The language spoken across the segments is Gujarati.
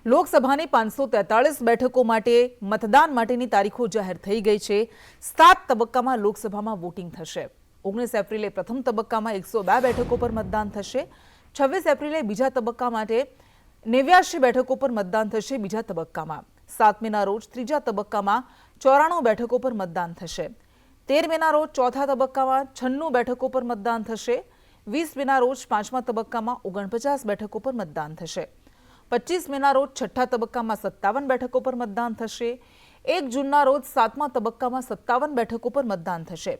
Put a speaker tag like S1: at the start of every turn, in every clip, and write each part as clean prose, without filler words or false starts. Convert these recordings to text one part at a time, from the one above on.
S1: લોકસભાની 543 બેઠકો માટે મતદાન માટેની તારીખો જાહેર થઈ ગઈ છે। 7 તબક્કામાં લોકસભામાં વોટિંગ થશે। 19 એપ્રિલે પ્રથમ તબક્કામાં 102 બેઠકો પર મતદાન થશે। 26 એપ્રિલે બીજા તબક્કા માટે 89 બેઠકો પર મતદાન થશે। બીજા તબક્કામાં 7 મેના રોજ ત્રીજા તબક્કામાં 94 બેઠકો પર મતદાન થશે। 13 મેના રોજ ચોથા તબક્કામાં 96 બેઠકો પર મતદાન થશે। 20 મેના રોજ પાંચમા તબક્કામાં 49 બેઠકો પર મતદાન થશે। 25 મેના રોજ છઠ્ઠા તબક્કામાં 57 બેઠકો પર મતદાન થશે। 1 જૂનના રોજ સાતમા તબક્કામાં 57 બેઠકો પર મતદાન થશે।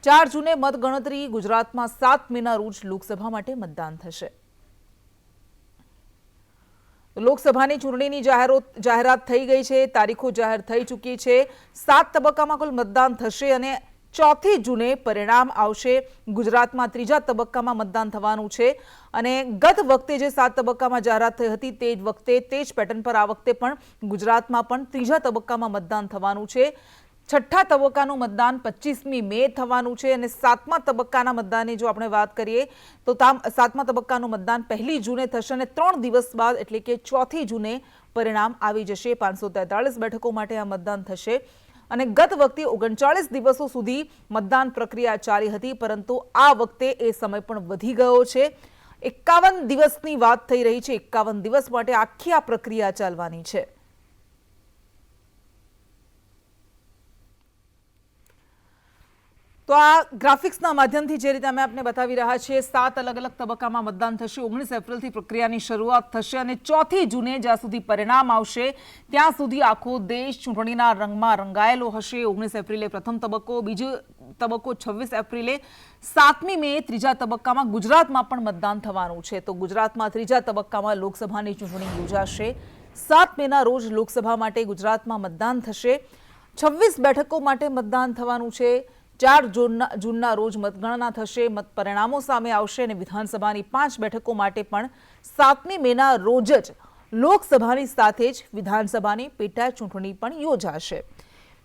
S1: 4 જૂને મતગણતરી। ગુજરાતમાં 7 મેના રોજ લોકસભા માટે મતદાન થશે। લોકસભાની ચૂંટણીની જાહેરાત થઈ ગઈ છે। તારીખો જાહેર થઈ ચૂકી છે। 7 તબક્કામાં કુલ મતદાન થશે અને 4 જૂને પરિણામ આવશે। ગુજરાતમાં ત્રીજા તબક્કામાં મતદાન થવાનું છે અને ગત વખતે જે 7 તબક્કામાં જાહેરાત થઈ હતી તે જ વખતે તે જ પેટર્ન પર આ વખતે પણ ગુજરાતમાં પણ ત્રીજા તબક્કામાં મતદાન થવાનું છે। છઠ્ઠા તબક્કાનું મતદાન 25મી મે થવાનું છે અને સાતમા તબક્કાના મતદાનની જો આપણે વાત કરીએ તો સાતમા તબક્કાનું મતદાન 1 જૂને થશે અને 3 દિવસ બાદ એટલે કે 4 જૂને પરિણામ આવી જશે। 543 બેઠકો માટે આ મતદાન થશે અને ગત વખતે 39 દિવસો સુધી મતદાન પ્રક્રિયા ચાલી હતી, પરંતુ આ વખતે એ સમય પણ વધી ગયો છે। 51 દિવસની વાત થઈ રહી છે। 51 દિવસ માટે આખી આ પ્રક્રિયા ચાલવાની છે। તો આ ગ્રાફિક્સના માધ્યમથી જે રીતે અમે આપને બતાવી રહ્યા છીએ 7 અલગ અલગ તબક્કામાં મતદાન થશે। 19 એપ્રિલથી પ્રક્રિયાની શરૂઆત થશે અને 4 જૂને જ્યાં સુધી પરિણામ આવશે ત્યાં સુધી આખો દેશ ચૂંટણીના રંગમાં રંગાયેલો હશે। 19 એપ્રિલે પ્રથમ તબક્કો, બીજો તબક્કો 26 એપ્રિલે, 7મી મે ત્રીજા તબક્કામાં ગુજરાતમાં પણ મતદાન થવાનું છે। તો ગુજરાતમાં ત્રીજા તબક્કામાં લોકસભાની ચૂંટણી યોજાશે। 7 મેના રોજ લોકસભા માટે ગુજરાતમાં મતદાન થશે। 26 બેઠકો માટે મતદાન થવાનું છે। 4 જૂનના રોજ મતગણના થશે। મત પરિણામો સામે આવશે અને વિધાનસભાની 5 બેઠકો માટે પણ 7મી મેના રોજ જ લોકસભાની સાથે જ વિધાનસભાની પેટા ચૂંટણી પણ યોજાશે।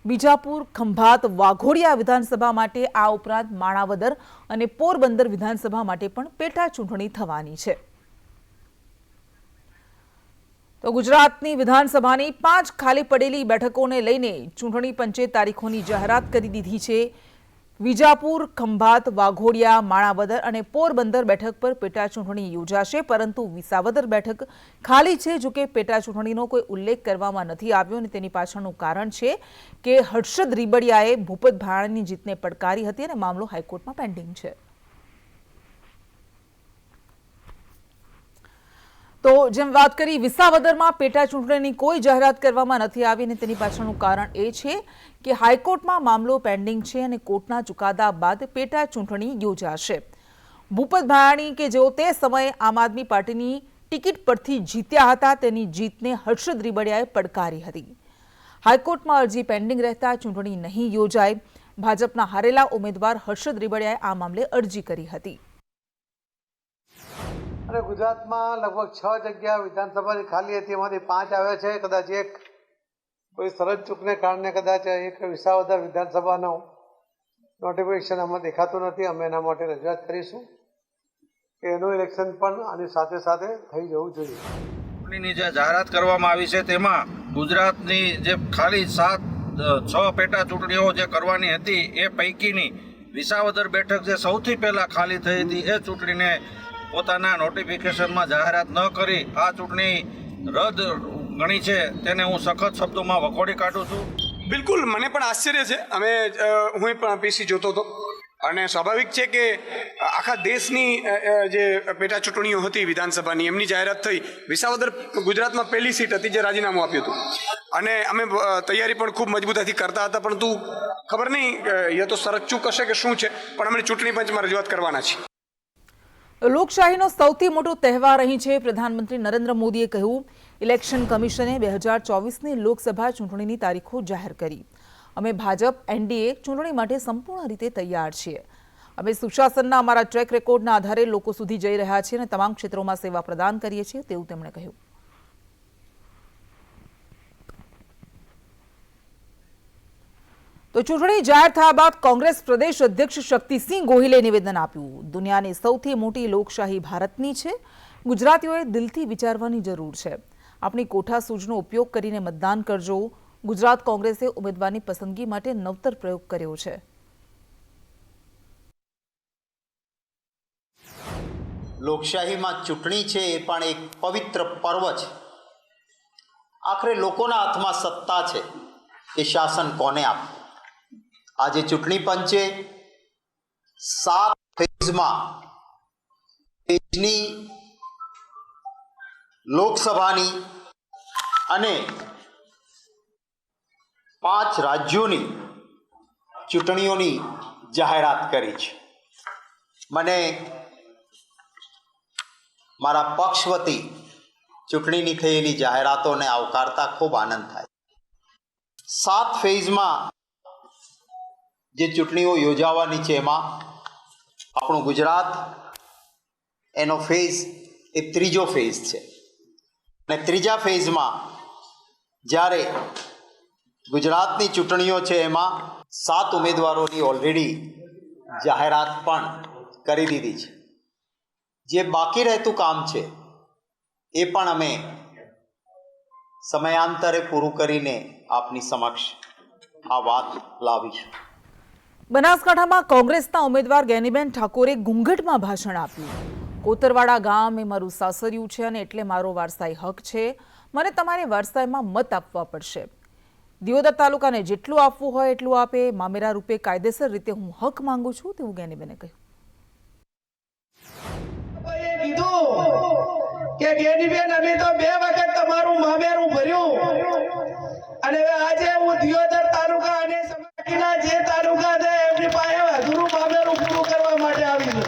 S1: બીજાપુર, ખંભાત, વાઘોડિયા વિધાનસભા માટે આ ઉપરાંત માણાવદર અને પોરબંદર વિધાનસભા માટે પણ પેટા ચૂંટણી થવાની છે। તો ગુજરાતની વિધાનસભાની 5 ખાલી પડેલી બેઠકોને લઈને ચૂંટણી પંચે તારીખોની જાહેરાત કરી દીધી છે। વિજાપુર, ખંભાત, વાઘોડિયા, માણાવદર અને પોરબંદર બેઠક પર પેટા ચૂંટણી યોજાશે, પરંતુ વિસાવદર બેઠક ખાલી છે। જો કે પેટા ચૂંટણીનો કોઈ ઉલ્લેખ કરવામાં નથી આવ્યો અને તેની પાછળનું કારણ છે કે હર્ષદ રીબડિયાએ ભૂપત ભાયાણીની જીતને પડકારી હતી અને મામલો હાઈકોર્ટમાં પેન્ડિંગ છે। તો જેમ વાત કરી, વિસાવદરમાં પેટા ચૂંટણીની કોઈ જાહેરાત કરવામાં નથી આવી અને તેની પાછળનું કારણ એ છે કે હાઈકોર્ટમાં મામલો પેન્ડિંગ છે અને કોર્ટના ચુકાદા બાદ પેટા ચૂંટણી યોજાશે। ભૂપત ભાયાણી કે જેઓ તે સમયે આમ આદમી પાર્ટીની ટિકિટ પરથી જીત્યા હતા, તેની જીતને હર્ષદ રીબડિયાએ પડકારી હતી। હાઈકોર્ટમાં અરજી પેન્ડિંગ રહેતા ચૂંટણી નહીં યોજાય। ભાજપના હારેલા ઉમેદવાર હર્ષદ રીબડિયાએ આ મામલે અરજી કરી હતી।
S2: અને ગુજરાતમાં લગભગ 6 જગ્યા વિધાનસભાની ખાલી હતી, એમાંથી 5 આવ્યા છે। કદાચ એક કોઈ સરહદ ચૂકને કારણે કદાચ એક વિસાવદર વિધાનસભાનું નોટિફિકેશન આમાં દેખાતું નથી। અમે એના માટે રજૂઆત કરીશું કે એનું ઇલેક્શન પણ આની સાથે સાથે થઈ જવું જોઈએ।
S3: ચૂંટણીની જે જાહેરાત કરવામાં આવી છે તેમાં ગુજરાતની જે ખાલી 6 પેટા ચૂંટણીઓ જે કરવાની હતી એ પૈકીની વિસાવદર બેઠક જે સૌથી પહેલાં ખાલી થઈ હતી એ ચૂંટણીને પોતાના નોટિફિકેશનમાં જાહેરાત ન કરી આ ચૂંટણી રદ ગણી છે, તેને હું સખત શબ્દોમાં વખોડી કાઢું છું।
S4: બિલકુલ, મને પણ આશ્ચર્ય છે। હું પણ પીસી જોતો હતો અને સ્વાભાવિક છે કે આખા દેશની જે પેટા ચૂંટણીઓ હતી વિધાનસભાની એમની જાહેરાત થઈ। વિસાવદર ગુજરાતમાં પહેલી સીટ હતી જે રાજીનામું આપ્યું હતું અને અમે તૈયારી પણ ખૂબ મજબૂતાઈથી કરતા હતા, પરંતુ ખબર નહીં યા તો સરચૂક હશે કે શું છે, પણ અમે ચૂંટણી પંચમાં રજૂઆત કરવાના છીએ।
S1: લોકશાહીનો સૌથી મોટો તહેવાર અહીં છે। પ્રધાનમંત્રી નરેન્દ્ર મોદીએ કહ્યું, ઇલેક્શન કમિશને 2024ની લોકસભા ચૂંટણીની તારીખો જાહેર કરી। અમે ભાજપ એનડીએ ચૂંટણી માટે સંપૂર્ણ રીતે તૈયાર છીએ। અમે સુશાસનના અમારા ટ્રેક રેકોર્ડના આધારે લોકો સુધી જઈ રહ્યા છીએ અને તમામ ક્ષેત્રોમાં સેવા પ્રદાન કરીએ છીએ, તેવું તેમણે કહ્યું। તો ચૂંટણી જાહેર થયા બાદ કોંગ્રેસ પ્રદેશ અધ્યક્ષ શક્તિસિંહ ગોહિલે નિવેદન આપ્યું, દુનિયાની સૌથી મોટી લોકશાહી ભારતની છે। ગુજરાતીઓએ દિલથી વિચારવાની જરૂર છે। આપણી કોઠાસૂઝનો ઉપયોગ કરીને મતદાન કરજો. ગુજરાત કોંગ્રેસે ઉમેદવારની પસંદગી માટે નવતર પ્રયોગ કર્યો છે.
S5: લોકશાહીમાં ચૂંટણી છે એ પણ એક પવિત્ર પર્વ છે. આખરે લોકોના હાથમાં સત્તા છે કે શાસન કોને આપવું. આજે ચૂંટણી પંચે 7 ફેઝમાં પેજની લોકસભાની અને 5 રાજ્યોની ચૂંટણીઓની જાહેરાત કરી છે. મને મારા પક્ષ વતી ચૂંટણીની થયેલી જાહેરાતોને આવકારતા ખૂબ આનંદ થાય. 7 ફેઝમાં જે ચૂંટણીઓ યોજાવાની છે એમાં આપણું ગુજરાત એનો ફેઝ એ 3જો ફેઝ છે. અને 3જા ફેઝમાં જ્યારે ગુજરાતની ચૂંટણીઓ છે એમાં 7 ઉમેદવારોની ઓલરેડી જાહેરાત પણ કરી દીધી છે. જે બાકી રહેતું કામ છે એ પણ અમે સમયાંતરે પૂરું કરીને આપની સમક્ષ આ વાત લાવીશું.
S1: બનાસકાંઠામાં કોંગ્રેસના ઉમેદવાર ગેનીબેન ઠાકોરે ઘૂંઘટમાં ભાષણ આપ્યું. કોતરવાડા ગામ એ મારું સાસરિયું છે અને એટલે મારો વારસાઈ હક છે. મને તમારે વારસાઈમાં મત આપવા પડશે. દિયોદર તાલુકાને જેટલું આપવું હોય એટલું આપે. મામેરા રૂપે કાયદેસર રીતે હું હક માંગુ છું તેવું ગેનીબેને કહ્યું.
S6: કે ગેનીબેન અમે તો 2 વખત તમારું મામેરું ભર્યું અને આજે હું દિયોદર તાલુકા અને સમાકીના જે તાલુકા છે એમની પાસે અધૂરું મામેરું પૂરું કરવા માટે આવી છું.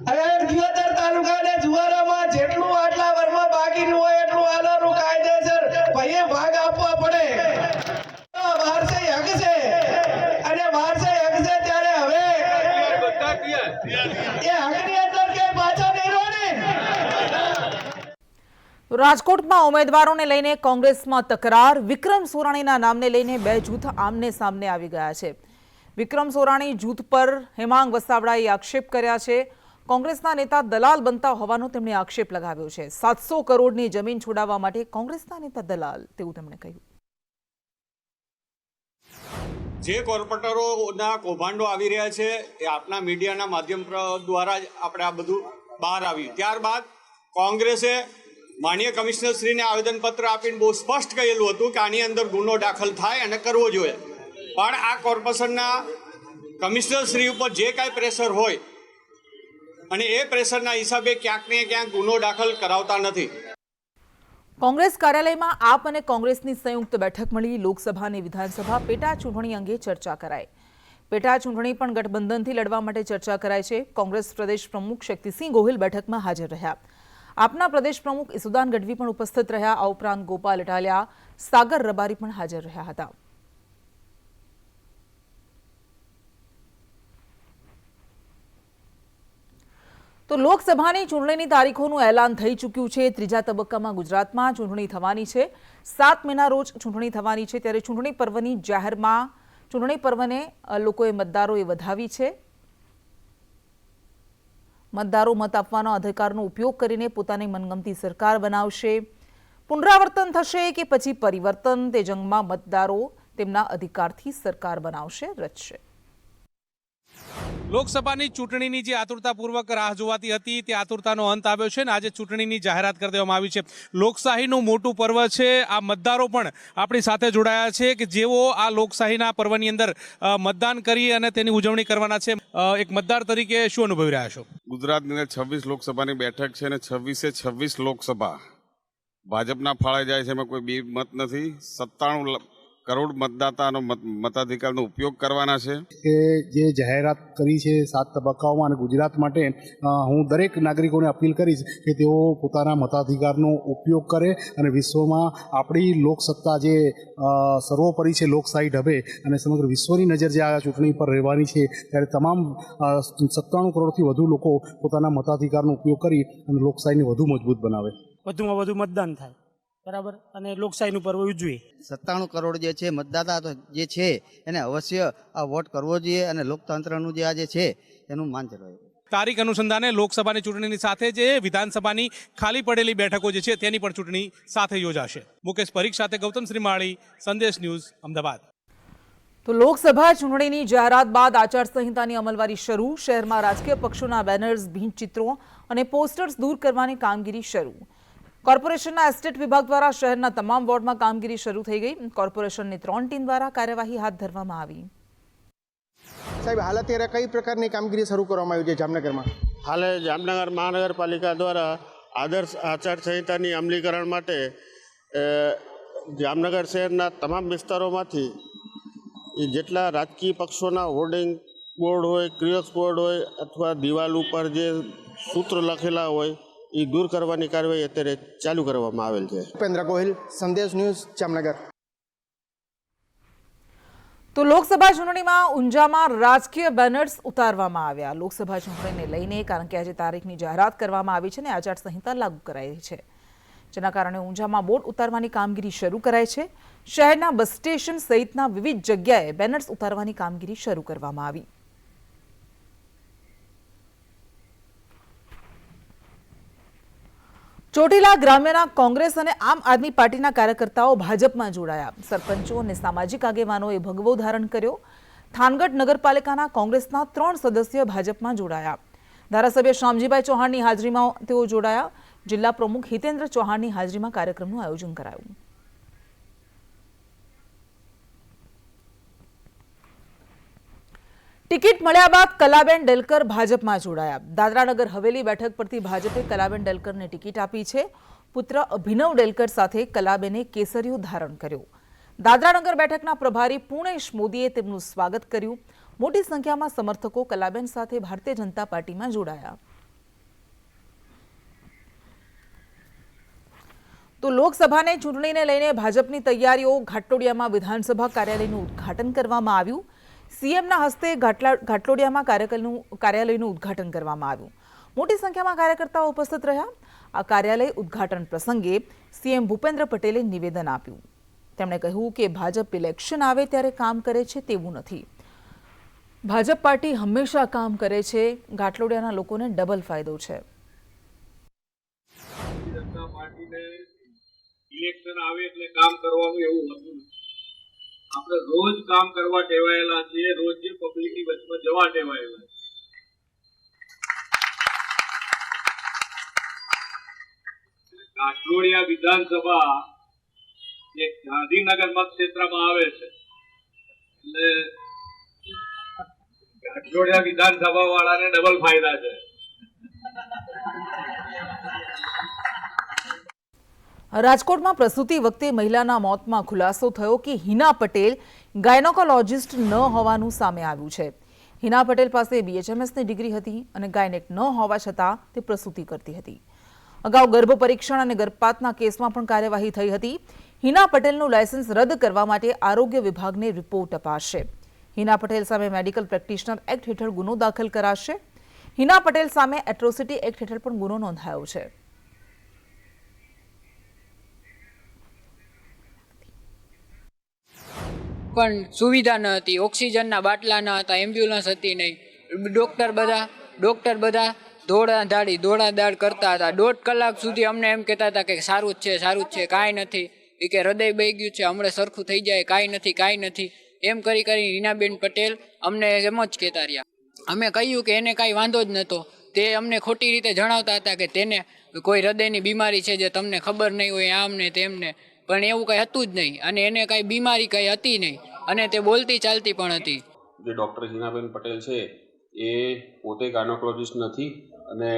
S6: હવે દિયોદર તાલુકા અને જુવારામાં જેટલું આટલા વર્ષમાં બાકીનું હોય એટલું આલોનું કાયદેસર ભાઈએ ભાગ આપવા પડે. વારસાઈ હક છે અને વારસાઈ હક છે ત્યારે હવે
S1: રાજકોટમાં ઉમેદવારોને લઈને કોંગ્રેસમાં તકરાર. વિક્રમ સોરાણીના નામને લઈને 2 જૂથ આમને સામને આવી ગયા છે. વિક્રમ સોરાણી જૂથ પર હેમાંગ વસાવડાએ આક્ષેપ કર્યા છે. કોંગ્રેસના નેતા દલાલ બનતા હોવાનો તેમણે આક્ષેપ લગાવ્યો છે. 700 કરોડની જમીન છોડાવવા માટે કોંગ્રેસના નેતા દલાલ તેવું તેમણે કહ્યું.
S4: જે કોર્પોરેટરોના કૌભાંડો આવી રહ્યા છે એ આપના મીડિયાના માધ્યમ દ્વારા જ આપણે આ બધું બહાર આવ્યું. ત્યારબાદ કોંગ્રેસે માનનીય કમિશનરશ્રીને આવેદનપત્ર આપીને બહુ સ્પષ્ટ કહેલું હતું કે આની અંદર ગુનો દાખલ થાય અને કરવો જોઈએ. પણ આ કોર્પોરેશનના કમિશનરશ્રી ઉપર જે કાંઈ પ્રેશર હોય અને એ પ્રેશરના હિસાબે ક્યાંક ને ક્યાંક ગુનો દાખલ કરાવતા નથી.
S1: કોંગ્રેસ કાર્યાલયમાં આપ અને કોંગ્રેસની સંયુક્ત બેઠક મળી. લોકસભા અને વિધાનસભા પેટા ચૂંટણી અંગે ચર્ચા કરાઈ. પેટા ચૂંટણી પણ ગઠબંધનથી લડવા માટે ચર્ચા કરાઈ છે. કોંગ્રેસ પ્રદેશ પ્રમુખ શક્તિસિંહ ગોહિલ બેઠકમાં હાજર રહ્યા. આપના પ્રદેશ પ્રમુખ ઈસુદાન ગઢવી પણ ઉપસ્થિત રહ્યા. આ ઉપરાંત ગોપાલ ઇટાલિયા, સાગર રબારી પણ હાજર રહ્યા હતા. તો લોકસભાની ચૂંટણીની તારીખોનું એલાન થઈ ચૂક્યું છે. 3જા તબક્કામાં ગુજરાતમાં ચૂંટણી થવાની છે. 7 મેના રોજ ચૂંટણી થવાની છે. ત્યારે ચૂંટણી પર્વની જાહેરમાં ચૂંટણી પર્વને લોકોએ મતદારોએ વધાવી છે. મતદારો મત આપવાનો અધિકારનો ઉપયોગ કરીને પોતાની મનગમતી સરકાર બનાવશે. પુનરાવર્તન થશે કે પછી પરિવર્તન, તે જંગમાં મતદારો તેમના અધિકારથી સરકાર બનાવશે, રચશે.
S7: લોકસભાની ચૂંટણીની જે આતુરતાપૂર્વક રાહ જોવાતી હતી તે આતુરતાનો અંત આવ્યો છે અને આજે ચૂંટણીની જાહેરાત કરી દેવામાં આવી છે. લોકશાહીનું મોટું પર્વ છે. આ મતદારો પણ આપણી સાથે જોડાયા છે કે જેઓ આ લોકશાહીના પર્વની અંદર મતદાન કરી અને તેની ઉજવણી કરવાના છે. એક મતદાર તરીકે શું અનુભવી રહ્યા છો?
S8: ગુજરાતની અંદર 26 લોકસભાની બેઠક છે અને 26 લોકસભા ભાજપના ફાળે જાય છે. એમાં કોઈ બી મત નથી. 97 કરોડ મતદાતાનો મતાધિકારનો ઉપયોગ કરવાના છે.
S9: કે જે જાહેરાત કરી છે 7 તબક્કાઓમાં અને ગુજરાત માટે હું દરેક નાગરિકોને અપીલ કરીશ કે તેઓ પોતાના મતાધિકારનો ઉપયોગ કરે અને વિશ્વમાં આપણી લોકસત્તા જે સર્વોપરી છે, લોકશાહી ઢબે અને સમગ્ર વિશ્વની નજર જે આ ચૂંટણી પર રહેવાની છે ત્યારે તમામ 97 કરોડથી વધુ લોકો પોતાના મતાધિકારનો ઉપયોગ કરી અને લોકશાહીને વધુ મજબૂત બનાવે,
S10: વધુમાં વધુ મતદાન થાય, બરાબર, અને લોકશાહીનું પર્વ ઉજવીએ.
S11: 97 કરોડ જે છે મતદાતા જે છે એને અવશ્ય આ વોટ કરવો જોઈએ અને લોકતંત્રનું જે આ જે છે એનું માન જળવાય.
S7: તારીખ અનુસંધાને લોકસભાની ચૂંટણીની સાથે જે વિધાનસભાની ખાલી પડેલી બેઠકો જે છે તેની પણ ચૂંટણી સાથે યોજાશે. મુકેશ પરીખ સાથે ગૌતમ શ્રીમાળી, સંદેશ ન્યૂઝ, અમદાવાદ.
S1: તો લોકસભા ચૂંટણીની જાહેરાત બાદ આચારસંહિતાની અમલવારી શરૂ. શહેરમાં રાજકીય પક્ષોના બેનર્સ, ભીંતચિત્રો અને પોસ્ટર્સ દૂર કરવાની કામગીરી શરૂ. કોર્પોરેશનના એસ્ટેટ વિભાગ દ્વારા શહેરના તમામ વોર્ડમાં કામગીરી શરૂ થઈ ગઈ. કોર્પોરેશનની 3 ટીમ દ્વારા કાર્યવાહી હાથ ધરવામાં આવી.
S6: સાહેબ, હાલ અત્યારે કઈ પ્રકારની કામગીરી શરૂ કરવામાં આવી છે જામનગરમાં?
S12: હાલે જામનગર મહાનગરપાલિકા દ્વારા આદર્શ આચારસંહિતાની અમલીકરણ માટે જામનગર શહેરના તમામ વિસ્તારોમાંથી જેટલા રાજકીય પક્ષોના હોર્ડિંગ બોર્ડ હોય, ક્રિયોક્સ બોર્ડ હોય અથવા દિવાલ ઉપર જે સૂત્ર લખેલા હોય એ દૂર કરવાની કાર્યવાહી અત્યારે ચાલુ કરવામાં આવેલ છે.
S6: ભૂપેન્દ્ર ગોહિલ, સંદેશ ન્યૂઝ, જામનગર.
S1: તો લોકસભા ચૂંટણીમાં ઊંઝામાં રાજકીય બેનર્સ ઉતારવામાં આવ્યા. લોકસભા ચૂંટણીને લઈને કારણ કે આજે તારીખની જાહેરાત કરવામાં આવી છે અને આચારસંહિતા લાગુ કરાઈ છે, જેના કારણે ઊંઝામાં બોર્ડ ઉતારવાની કામગીરી શરૂ કરાઈ છે. શહેરના બસ સ્ટેશન સહિતના વિવિધ જગ્યાએ બેનર્સ ઉતારવાની કામગીરી શરૂ કરવામાં આવી. ચોટીલા ગ્રામ્યના કોંગ્રેસ અને આમ આદમી પાર્ટીના કાર્યકર્તાઓ ભાજપમાં જોડાયા. સરપંચો અને સામાજિક આગેવાનોએ ભગવો ધારણ કર્યો. થાનગઢ નગરપાલિકાના કોંગ્રેસના 3 સદસ્ય ભાજપમાં જોડાયા. ધારાસભ્ય શામજીભાઈ ચૌહાણની હાજરીમાં તેઓ જોડાયા. જિલ્લા પ્રમુખ હિતેન્દ્ર ચૌહાણની હાજરીમાં કાર્યક્રમનું આયોજન કરાયું. ટિકિટ મળ્યા બાદ કલાબેન ડેલકર ભાજપમાં જોડાયા. દાદરાનગર હવેલી બેઠક પરથી ભાજપે કલાબેન ડેલકરને ટિકિટ આપી છે. પુત્ર અભિનવ ડેલકર સાથે કલાબેને કેસરીયો ધારણ કર્યો. દાદરાનગર બેઠકના પ્રભારી પૂર્ણેશ મોદીએ તેમનું સ્વાગત કર્યું. મોટી સંખ્યામાં સમર્થકો કલાબેન સાથે ભારતીય જનતા પાર્ટીમાં જોડાયા. તો લોકસભાની ચૂંટણીને લઈને ભાજપની તૈયારીઓ. ઘાટલોડિયામાં વિધાનસભા કાર્યાલયનું ઉદ્ઘાટન કરવામાં આવ્યું. સીએમના હસ્તે ઘાટલોડિયામાં કાર્યાલયનું ઉદ્ઘાટન કરવામાં આવ્યું. મોટી સંખ્યામાં કાર્યકર્તાઓ ઉપસ્થિત રહ્યા. આ કાર્યાલય ઉદ્ઘાટન પ્રસંગે સીએમ ભૂપેન્દ્ર પટેલે નિવેદન આપ્યું. તેમણે કહ્યું કે ભાજપ ઇલેક્શન આવે ત્યારે કામ કરે છે તેવું નથી. ભાજપ પાર્ટી હંમેશા કામ કરે છે. ઘાટલોડિયાના લોકોને ડબલ ફાયદો છે.
S3: ઇલેક્શન આવે એટલે કામ કરવાનું એવું હતું. આપણે રોજ કામ કરવા ટેવાયેલા છીએ, રોજ જે પબ્લિકની વચમાં જવા ટેવાયેલા છે. ઘાટલોડિયા વિધાનસભા જે ગાંધીનગર મતક્ષેત્રમાં આવે છે એટલે ઘાટલોડિયા વિધાનસભા વાળાને ડબલ ફાયદા છે.
S1: રાજકોટમાં પ્રસૂતિ વખતે મહિલાના મોતમાં ખુલાસો થયો કે હિના પટેલ ગાયનેકોલોજિસ્ટ ન હોવાનું સામે આવ્યું છે. હિના પટેલ પાસે BHMSની ડિગ્રી હતી અને ગાયનેક ન હોવા છતાં તે પ્રસૂતિ કરતી હતી. અગાઉ ગર્ભ પરીક્ષણ અને ગર્ભપાતના કેસમાં પણ કાર્યવાહી થઈ હતી. હિના પટેલનું લાયસન્સ રદ કરવા માટે આરોગ્ય વિભાગને રિપોર્ટ અપાશે. હિના પટેલ સામે મેડિકલ પ્રેક્ટિશનર એક્ટ હેઠળ ગુનો દાખલ કરાશે. હિના પટેલ સામે એટ્રોસિટી એક્ટ હેઠળ પણ ગુનો નોંધાયો છે.
S13: પણ સુવિધા ન હતી, ઓક્સિજનના બાટલા ન હતા, એમ્બ્યુલન્સ હતી નહીં. ડૉક્ટર બધા દોડાદાડ કરતા હતા. 1.5 કલાક સુધી અમને એમ કહેતા હતા કે સારું જ છે, કાંઈ નથી. એ કે હૃદય બહી ગયું છે, હમણાં સરખું થઈ જાય, કાંઈ નથી. એમ કરી હિનાબેન પટેલ અમને એમ જ કહેતા રહ્યા. અમે કહ્યું કે એને કાંઈ વાંધો જ નહોતો. તે અમને ખોટી રીતે જણાવતા હતા કે તેને કોઈ હૃદયની બીમારી છે જે તમને ખબર નહીં હોય, આમને તેમને. પણ એવું કંઈ હતું જ નહીં અને એને કાંઈ બીમારી કંઈ હતી નહીં અને તે બોલતી ચાલતી પણ હતી.
S14: જે ડૉક્ટર હિનાબેન પટેલ છે એ પોતે ગાયનેકોલોજિસ્ટ નથી અને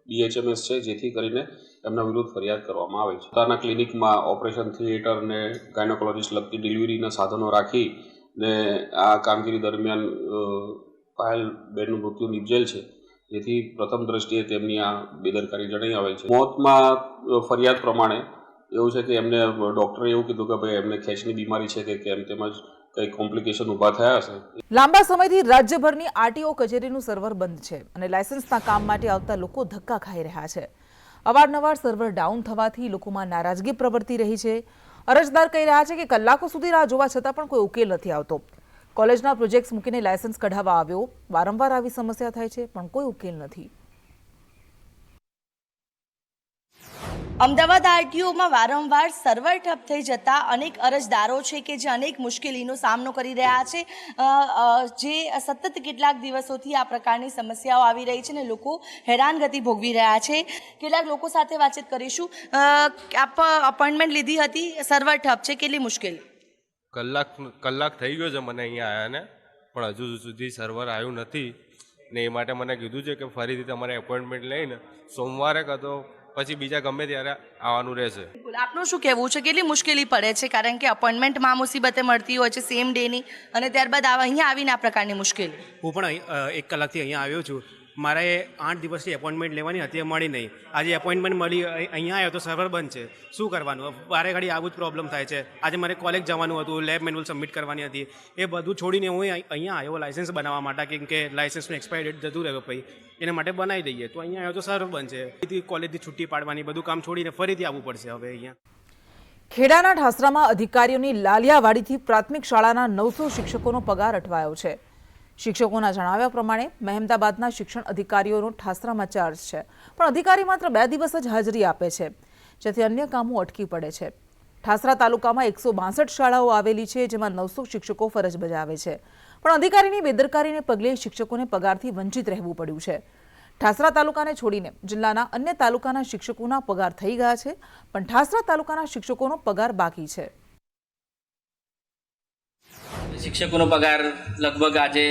S14: BHMS છે, જેથી કરીને એમના વિરુદ્ધ ફરિયાદ કરવામાં આવે છે. પોતાના ક્લિનિકમાં ઓપરેશન થિયેટર ને ગાયનેકોલોજિસ્ટ લગતી ડિલિવરીના સાધનો રાખી ને આ કામગીરી દરમિયાન પાયલબેનનું મૃત્યુ નિપજેલ છે, જેથી પ્રથમ દ્રષ્ટિએ તેમની આ બેદરકારી જણાઈ આવેલ છે. મોતમાં ફરિયાદ પ્રમાણે એવું છે કે એમને ડૉક્ટરે એવું કીધું કે ભાઈ એમને ખેંચની બીમારી છે કે કેમ, તેમજ કંઈ કોમ્પ્લિકેશન ઊભા થયા હશે.
S1: લાંબા સમયથી રાજ્યભરની RTO કચેરીનું સર્વર બંધ છે અને લાયસન્સના કામ માટે આવતા લોકો ધક્કા ખાઈ રહ્યા છે. અવારનવાર સર્વર ડાઉન થવાથી લોકોમાં નારાજગી પ્રવર્તી રહી છે. અરજદાર કહી રહ્યા છે કે કલાકો સુધી રાહ જોવા છતાં પણ કોઈ ઉકેલ નથી આવતો. કોલેજના પ્રોજેક્ટ્સ મૂકીને લાયસન્સ કઢાવવા આવ્યો. વારંવાર આવી સમસ્યા થાય છે પણ કોઈ ઉકેલ નથી.
S15: અમદાવાદ આરટીઓમાં વારંવાર સર્વર ઠપ થઈ જતા અનેક અરજદારો છે કે જે અનેક મુશ્કેલીનો સામનો કરી રહ્યા છે, જે સતત કેટલાક દિવસોથી આ પ્રકારની સમસ્યાઓ આવી રહી છે અને લોકો હેરાનગતિ ભોગવી રહ્યા છે. કેટલાક લોકો સાથે વાતચીત કરીશું. આપ અપોઇન્ટમેન્ટ લીધી હતી, સર્વર ઠપ છે, કેટલી મુશ્કેલી?
S16: કલાક થઈ ગયો છે મને અહીંયા આવ્યાને, પણ હજુ સુધી સર્વર આવ્યું નથી ને એ માટે મને કીધું છે કે ફરીથી તમારે એપોઇન્ટમેન્ટ લઈને સોમવારે કાં તો પછી બીજા ગમે ત્યારે આવવાનું રહેશે.
S15: આપનું શું કહેવું છે, કેટલી મુશ્કેલી પડે છે? કારણ કે અપોઇન્ટમેન્ટમાં મુસીબતે મળતી હોય છે સેમ ડેની, અને ત્યારબાદ અહીંયા આવીને આ પ્રકારની મુશ્કેલી.
S17: હું પણ 1 કલાકથી અહીંયા આવ્યો છું. મારે 8 દિવસથી એપોઇન્ટમેન્ટ લેવાની હતી, મળી નહીં. આજે એપોઇન્ટમેન્ટ મળી, અહીંયા આવ્યો તો સર્વર બંધ છે. શું કરવાનું? વારે ઘડી આવું જ પ્રોબ્લેમ થાય છે. આજે મારે કોલેજ જવાનું હતું, લેબ મેન્યુઅલ સબમિટ કરવાની હતી, એ બધું છોડીને હું અહીંયા આવ્યો લાઇસન્સ બનાવવા માટે, કેમ કે લાઇસન્સનું એક્સપાયર ડેટ જતું રહ્યો પછી એના માટે બનાવી દઈએ. તો અહીંયા આવ્યો તો સર્વર બંધ છે. કોલેજથી છુટ્ટી પાડવાની, બધું કામ છોડીને ફરીથી આવવું પડશે હવે અહીંયા.
S1: ખેડાના ઠાસરામાં અધિકારીઓની લાલિયાવાડીથી પ્રાથમિક શાળાના 900 શિક્ષકોનો પગાર અટવાયો છે. શિક્ષકોના જણાવ્યા પ્રમાણે મહેમદાબાદના શિક્ષણ અધિકારીઓનો ઠાસરામાં ચાર્જ છે, પણ અધિકારી માત્ર 2 દિવસ જ હાજરી આપે છે, જેથી અન્ય કામો અટકી પડે છે. ઠાસરા તાલુકામાં 162 શાળાઓ આવેલી છે, જેમાં 900 શિક્ષકો ફરજ બજાવે છે, પણ અધિકારીની બેદરકારીને પગલે શિક્ષકોને પગારથી વંચિત રહેવું પડ્યું છે. ઠાસરા તાલુકાને છોડીને જિલ્લાના અન્ય તાલુકાના શિક્ષકોના પગાર થઈ ગયા છે, પણ ઠાસરા તાલુકાના શિક્ષકોનો પગાર બાકી છે.
S18: શિક્ષકોનો પગાર લગભગ આજે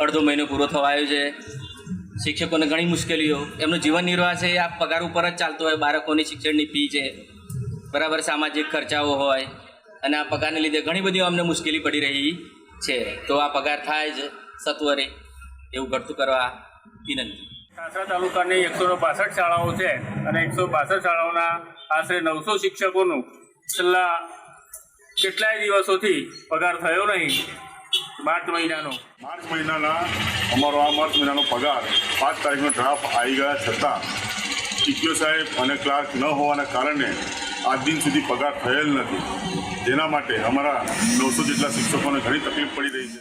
S18: અડધો મહિનો પૂરો થવા આવ્યો છે. શિક્ષકોને ઘણી મુશ્કેલીઓ, એમનું જીવન નિર્વાહ છે આ પગાર ઉપર જ ચાલતો હોય. બાળકોની શિક્ષણની ફી છે, બરાબર, સામાજિક ખર્ચાઓ હોય, અને આ પગારને લીધે ઘણી બધી અમને મુશ્કેલી પડી રહી છે. તો આ પગાર થાય જ સત્વરે એવું ઘટતું કરવા વિનંતી.
S19: ઠાસરા તાલુકાની 162 શાળાઓ છે અને 162 શાળાઓના આશરે 900 શિક્ષકોનું છેલ્લા કેટલાય દિવસોથી પગાર થયો નહીં. માર્ચ મહિનાના
S20: અમારો આ માર્ચ મહિનાનો પગાર 5 તારીખનો ડ્રાફ્ટ આવી ગયા છતાં ટીપીઓ સાહેબ અને ક્લાર્ક ન હોવાના કારણે આજ દિન સુધી પગાર થયેલ નથી, જેના માટે અમારા 900 જેટલા શિક્ષકોને ઘણી તકલીફ પડી રહી છે.